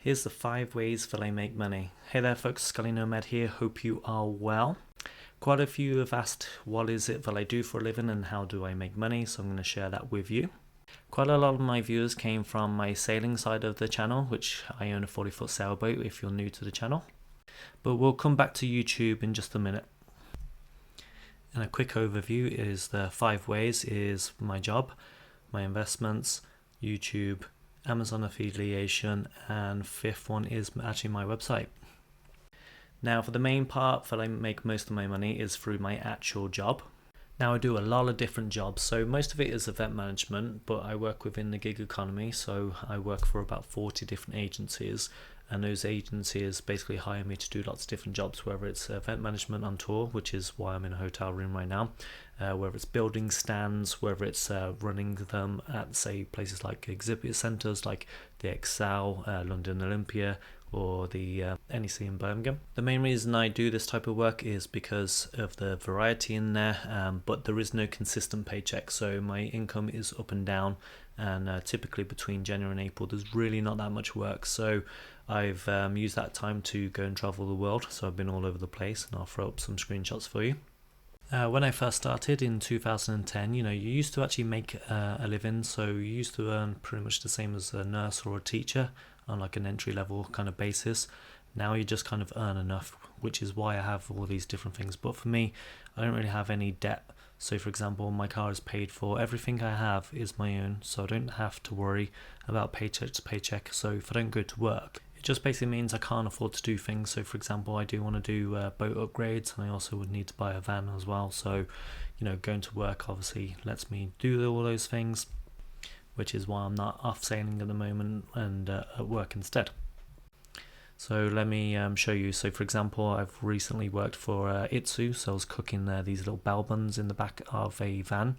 Here's the 5 ways that I make money. Hey there folks, Scully Nomad here, hope you are well. Quite a few have asked what is it that I do for a living and how do I make money, so I'm going to share that with you. Quite a lot of my viewers came from my sailing side of the channel, which I own a 40-foot sailboat if you're new to the channel. But we'll come back to YouTube in just a minute. And a quick overview is the 5 ways is my job, my investments, YouTube, Amazon affiliation, and 5th one is actually my website. Now for the main part that I make most of my money is through my actual job. Now I do a lot of different jobs, so most of it is event management, but I work within the gig economy, so I work for about 40 different agencies, and those agencies basically hire me to do lots of different jobs, whether it's event management on tour, which is why I'm in a hotel room right now, whether it's building stands, whether it's running them at say places like exhibit centres like the Excel, London Olympia, or the NEC in Birmingham. The main reason I do this type of work is because of the variety in there, but there is no consistent paycheck, so my income is up and down, and typically between January and April there's really not that much work, so I've used that time to go and travel the world, so I've been all over the place, and I'll throw up some screenshots for you. When I first started in 2010, you used to actually make a living, so you used to earn pretty much the same as a nurse or a teacher on like an entry level kind of basis. Now you just kind of earn enough, which is why I have all these different things. But for me, I don't really have any debt. So for example, my car is paid for, everything I have is my own, so I don't have to worry about paycheck to paycheck. So if I don't go to work, it just basically means I can't afford to do things. So for example, I do want to do boat upgrades, and I also would need to buy a van as well. So going to work obviously lets me do all those things, which is why I'm not off sailing at the moment and at work instead. So let me show you. So for example, I've recently worked for Itsu, so I was cooking these little bell buns in the back of a van,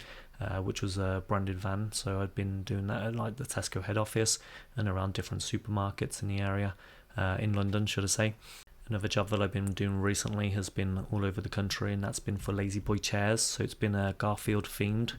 which was a branded van. So I'd been doing that at like the Tesco head office and around different supermarkets in the area, in London should I say. Another job that I've been doing recently has been all over the country, and that's been for Lazy Boy chairs. So it's been Garfield themed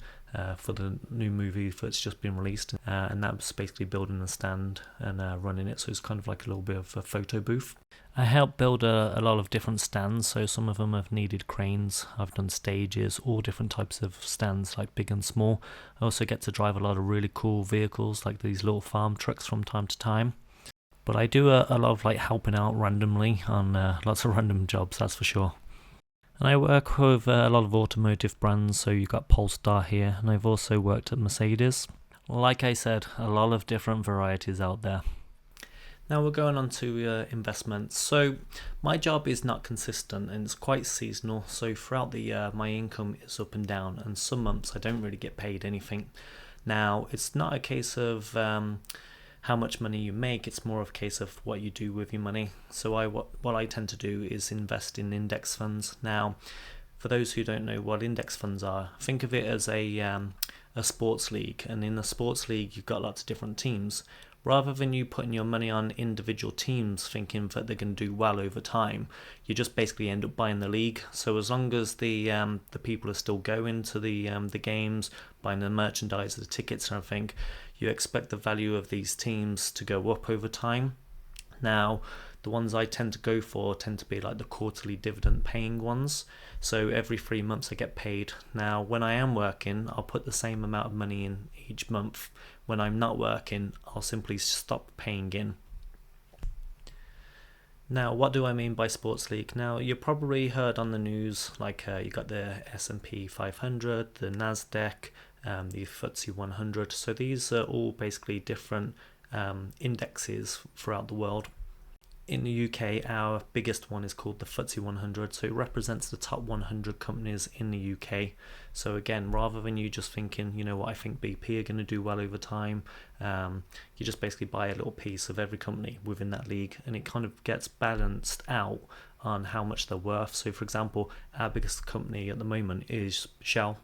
for the new movie that's just been released, and that was basically building a stand and running it, so it's kind of like a little bit of a photo booth. I helped build a lot of different stands, so some of them have needed cranes. I've done stages, all different types of stands, like big and small. I also get to drive a lot of really cool vehicles like these little farm trucks from time to time. But I do a lot of like helping out randomly on lots of random jobs, that's for sure. And I work with a lot of automotive brands, so you've got Polestar here, and I've also worked at Mercedes. Like I said, a lot of different varieties out there. Now we're going on to investments. So my job is not consistent and it's quite seasonal, so throughout the year my income is up and down, and some months I don't really get paid anything. Now it's not a case of how much money you make, it's more of a case of what you do with your money. So what I tend to do is invest in index funds. Now for those who don't know what index funds are, think of it as a sports league, and in the sports league you've got lots of different teams. Rather than you putting your money on individual teams thinking that they're going to do well over time, you just basically end up buying the league. So as long as the people are still going to the games, buying the merchandise, the tickets and everything, you expect the value of these teams to go up over time. Now the ones I tend to go for tend to be like the quarterly dividend-paying ones. So every 3 months I get paid. Now when I am working, I'll put the same amount of money in each month. When I'm not working, I'll simply stop paying in. Now what do I mean by sports league? Now you probably heard on the news, like you got the S&P 500, the Nasdaq, the FTSE 100. So these are all basically different indexes throughout the world. In the UK, our biggest one is called the FTSE 100, so it represents the top 100 companies in the UK. So again, rather than you just thinking, what, I think BP are going to do well over time, you just basically buy a little piece of every company within that league, and it kind of gets balanced out on how much they're worth. So for example, our biggest company at the moment is Shell.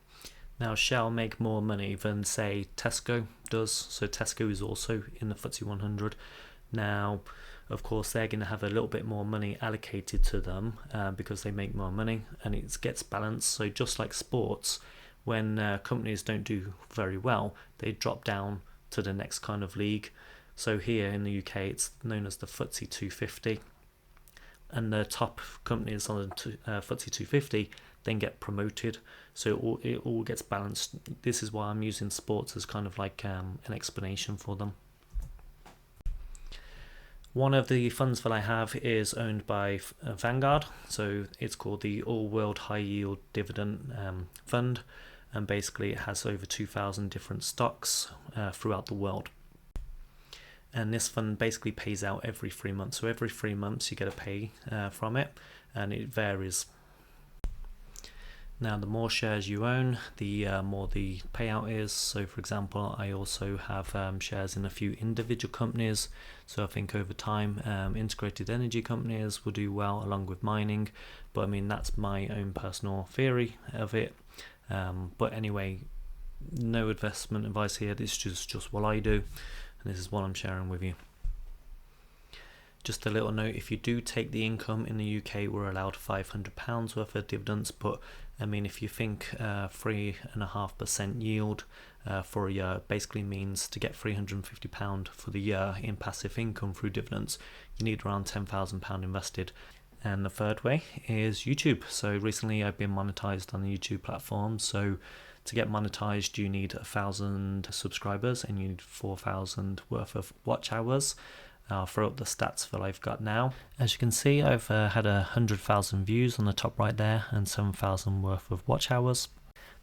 Now Shell make more money than say Tesco does, so Tesco is also in the FTSE 100. Now of course they're going to have a little bit more money allocated to them because they make more money, and it gets balanced. So just like sports, when companies don't do very well, they drop down to the next kind of league. So here in the UK, it's known as the FTSE 250, and the top companies on the FTSE 250 then get promoted, so it all gets balanced. This is why I'm using sports as kind of like an explanation for them. One of the funds that I have is owned by Vanguard, so it's called the All World High Yield Dividend Fund, and basically it has over 2,000 different stocks throughout the world. And this fund basically pays out every 3 months, so every 3 months you get a pay from it, and it varies. Now, the more shares you own, the more the payout is. So, for example, I also have shares in a few individual companies. So I think over time, integrated energy companies will do well along with mining. But I mean, that's my own personal theory of it. But anyway, no investment advice here. This is just what I do, and this is what I'm sharing with you. Just a little note, if you do take the income in the UK, we're allowed £500 worth of dividends, but I mean, if you think 3.5% yield for a year basically means to get £350 for the year in passive income through dividends, you need around £10,000 invested. And the third way is YouTube. So recently I've been monetized on the YouTube platform. So to get monetized, you need 1,000 subscribers and you need 4,000 worth of watch hours. I'll throw up the stats that I've got now. As you can see, I've had 100,000 views on the top right there and 7,000 worth of watch hours.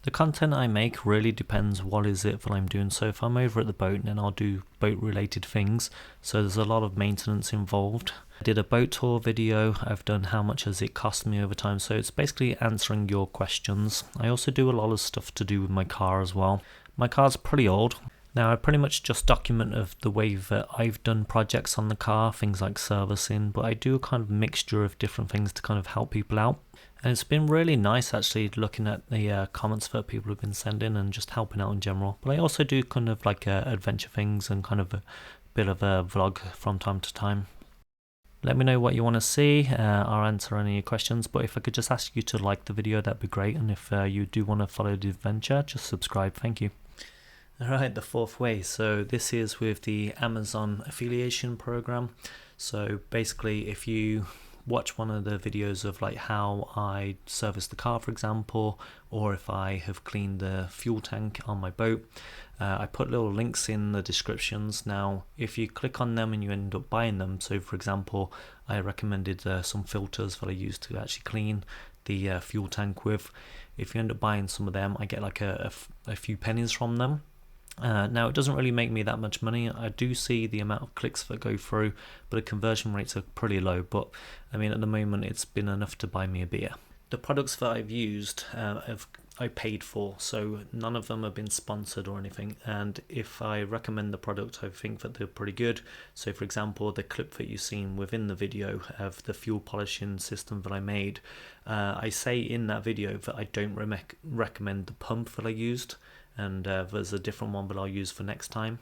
The content I make really depends what is it that I'm doing. So if I'm over at the boat, then I'll do boat related things. So there's a lot of maintenance involved. I did a boat tour video. I've done how much has it cost me over time. So it's basically answering your questions. I also do a lot of stuff to do with my car as well. My car's pretty old. Now, I pretty much just document of the way that I've done projects on the car, things like servicing, but I do a kind of mixture of different things to kind of help people out. And it's been really nice actually looking at the comments that people have been sending and just helping out in general. But I also do kind of like adventure things and kind of a bit of a vlog from time to time. Let me know what you want to see. I'll answer any questions, but if I could just ask you to like the video, that'd be great. And if you do want to follow the adventure, just subscribe. Thank you. Alright, the fourth way. So this is with the Amazon affiliation program. So basically, if you watch one of the videos of like how I service the car, for example, or if I have cleaned the fuel tank on my boat, I put little links in the descriptions. Now, if you click on them and you end up buying them, so for example, I recommended some filters that I use to actually clean the fuel tank with. If you end up buying some of them, I get like a few pennies from them. Now, it doesn't really make me that much money. I do see the amount of clicks that go through, but the conversion rates are pretty low. But I mean, at the moment, it's been enough to buy me a beer. The products that I've used, I paid for, so none of them have been sponsored or anything. And if I recommend the product, I think that they're pretty good. So, for example, the clip that you've seen within the video of the fuel polishing system that I made, I say in that video that I don't recommend the pump that I used. And there's a different one that I'll use for next time.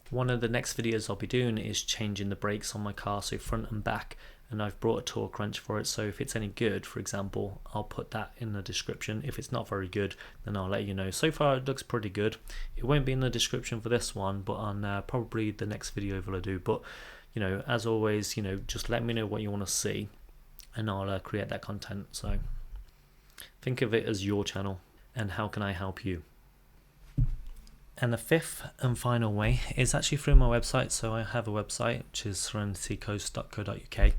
One of the next videos I'll be doing is changing the brakes on my car, so front and back, and I've brought a torque crunch for it, so if it's any good, for example, I'll put that in the description. If it's not very good, then I'll let you know. So far it looks pretty good. It won't be in the description for this one, but on probably the next video that I do. But you know, as always, you know, just let me know what you want to see and I'll create that content. So think of it as your channel and how can I help you. And the fifth and final way is actually through my website. So I have a website which is serenitycoast.co.uk,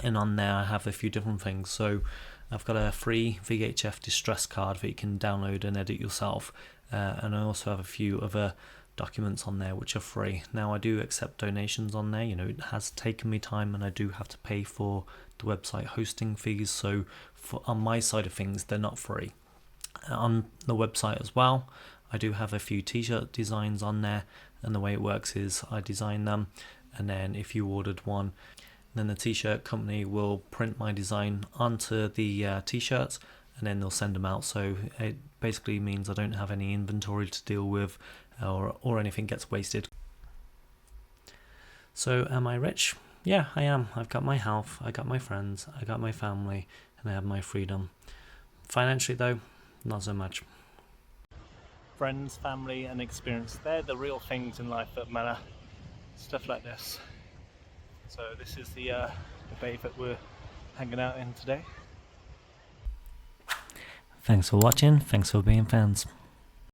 and on there I have a few different things. So I've got a free VHF distress card that you can download and edit yourself, and I also have a few other documents on there which are free. Now, I do accept donations on there. You know, it has taken me time and I do have to pay for the website hosting fees, so on my side of things they're not free. On the website as well, I do have a few t-shirt designs on there, and the way it works is I design them, and then if you ordered one, then the t-shirt company will print my design onto the t-shirts, and then they'll send them out. So it basically means I don't have any inventory to deal with, or anything gets wasted. So am I rich? Yeah, I am. I've got my health, I got my friends, I got my family, and I have my freedom. Financially though, not so much. Friends, family and experience, they're the real things in life that matter. stuff like this. So this is the bay that we're hanging out in today. Thanks for watching, thanks for being fans.